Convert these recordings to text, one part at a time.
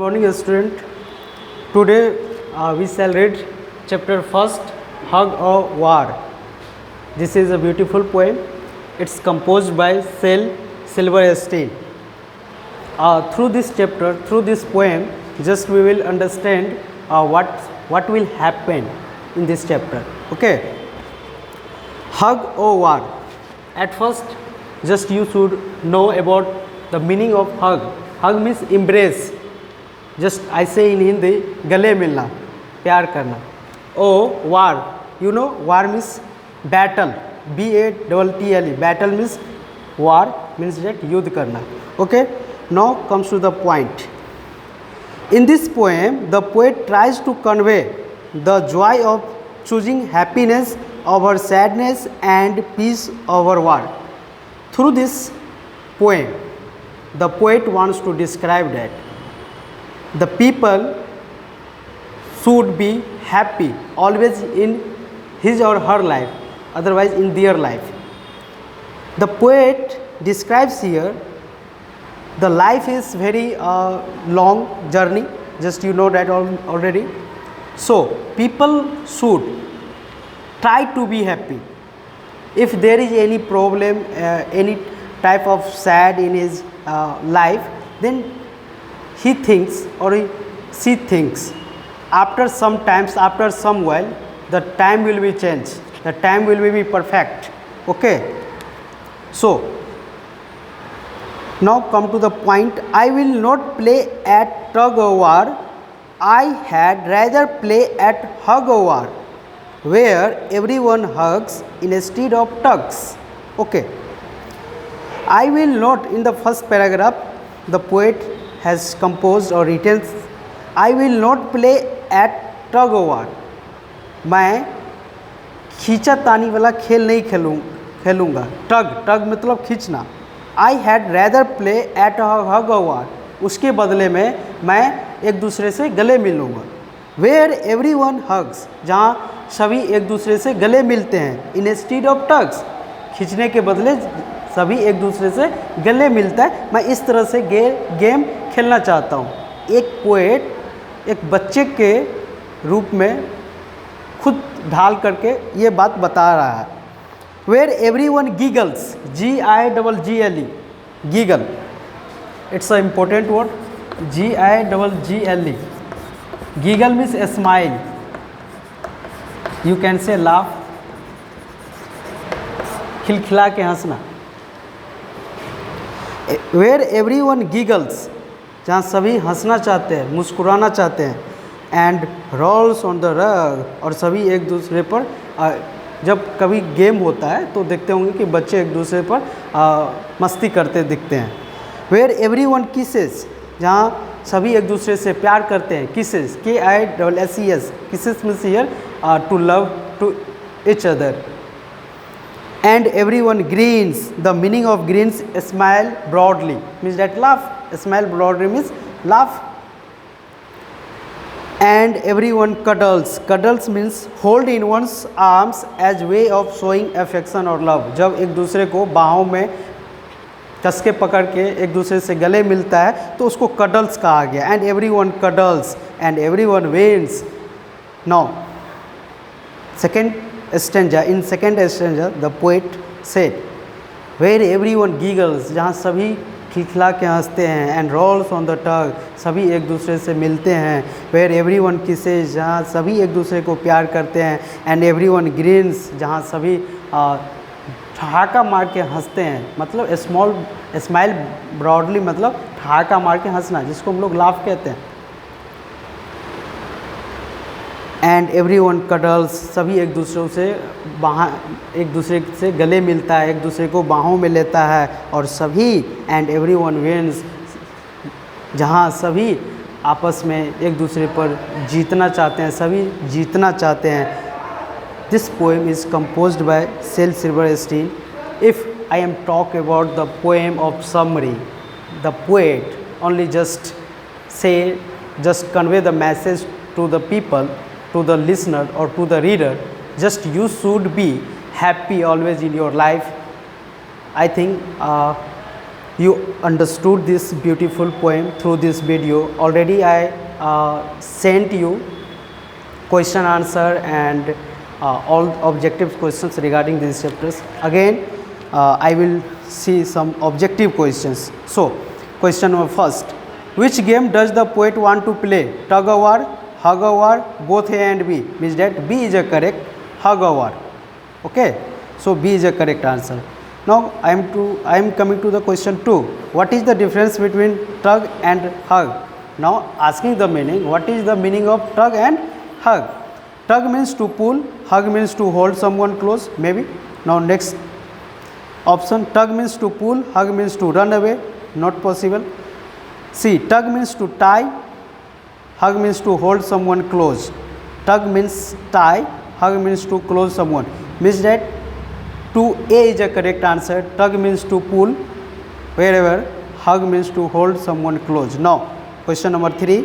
Morning, student. Today we shall read chapter first, Hug or War. This is a beautiful poem. It's composed by Silverstein. Through this chapter, through this poem, just we will understand what will happen in this chapter. Okay. Hug or war. At first, just you should know about the meaning of hug. Hug means embrace. Just I say in Hindi, गले मिलना, प्यार करना. Oh, war. You know, war means battle. BATTLE. Battle means war, means that युद्ध करना. Okay. Now comes to the point. In this poem, the poet tries to convey the joy of choosing happiness over sadness and peace over war. Through this poem, the poet wants to describe that the people should be happy always in his or her life, otherwise in their life. The poet describes here the life is very long journey, just you know that already. So people should try to be happy. If there is any problem, any type of sad in his life, then he thinks or she thinks after some times, after some while, the time will be changed, the time will be perfect. Okay. So now come to the point. I will not play at tug of war. I had rather play at hug of war, where everyone hugs instead of tugs. Okay. I will not, in the first paragraph, the poet has composed or written, I will not play at tug of war. मैं खींचा तानी वाला खेल नहीं खेलूँगा. टग मतलब खींचना. I had rather play at hug of war. उसके बदले में मैं एक दूसरे से गले मिलूँगा. Where everyone hugs, जहाँ सभी एक दूसरे से गले मिलते हैं. Instead of tugs, खींचने के बदले सभी एक दूसरे से गले मिलता है. मैं इस तरह से गेम खेलना चाहता हूँ. एक पोएट एक बच्चे के रूप में खुद ढाल करके ये बात बता रहा है. Where everyone giggles, GIGGLE, giggle, it's a important word. GIGGLE, giggle means smile. You can say laugh, खिलखिला के हंसना. वेयर एवरीवन गीगल्स, जहाँ सभी हंसना चाहते हैं, मुस्कुराना चाहते हैं. And roles on the rug, और सभी एक दूसरे पर जब कभी गेम होता है तो देखते होंगे कि बच्चे एक दूसरे पर मस्ती करते दिखते हैं. वेयर एवरीवन किसेस, जहाँ सभी एक दूसरे से प्यार करते हैं. Kisses, KISSES, kisses means here to love to each other. And everyone grins, the meaning of grins, smile broadly, means that laugh. Smile broadly means laugh. And everyone cuddles means hold in one's arms as way of showing affection or love. जब एक दूसरे को बाहों में कस के पकड़ के एक दूसरे से गले मिलता है तो उसको cuddles कहा गया. And everyone cuddles and everyone weeps. Now second stanza, in second stanza the poet said where everyone giggles, जहाँ सभी खिलखिला के हंसते हैं. एंड रोल्स ऑन द टग, सभी एक दूसरे से मिलते हैं. वेयर एवरीवन किसेस, जहाँ सभी एक दूसरे को प्यार करते हैं. एंड एवरीवन ग्रिन्स, जहाँ सभी ठहाका मार के हंसते हैं. मतलब स्माइल ब्रॉडली मतलब ठहाका मार के हंसना, जिसको हम लोग लाफ कहते हैं. एंड एवरीवन कडल्स, सभी एक दूसरे से गले मिलता है, एक दूसरे को बाहों में लेता है. और सभी एंड एवरीवन विन्स, जहाँ सभी आपस में एक दूसरे पर जीतना चाहते हैं, सभी जीतना चाहते हैं. This poem is composed by Silverstein. If I am talk about the poem of summary, the poet only just convey the message to the people, to the listener or to the reader, just you should be happy always in your life. I think you understood this beautiful poem through this video. Already I sent you question answer and all objective questions regarding these chapters. Again I will see some objective questions. So question number first, which game does the poet want to play? Tug of war, hug of war, both A and B, means that B is a correct, hug of war. Okay, so B is a correct answer. Now I am coming to the question 2. What is the difference between tug and hug? Now asking the meaning, what is the meaning of tug and hug? Tug means to pull, hug means to hold someone close, maybe. Now next option, tug means to pull, hug means to run away, not possible. See, tug means to tie, hug means to hold someone close. Tug means tie, hug means to close someone, means that 2A is a correct answer. Tug means to pull wherever, hug means to hold someone close. Now question number 3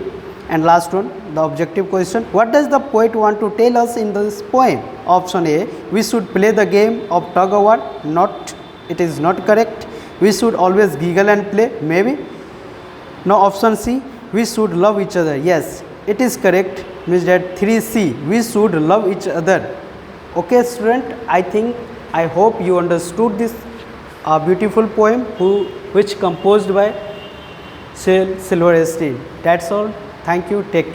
and last one, the objective question. What does the poet want to tell us in this poem? Option A, we should play the game of tug of war. Not, it is not correct. We should always giggle and play, maybe. Now option C, we should love each other. Yes, it is correct, means that 3C, we should love each other. Okay student, I hope you understood this beautiful poem which composed by Shel Silverstein. That's all. Thank you. Take care.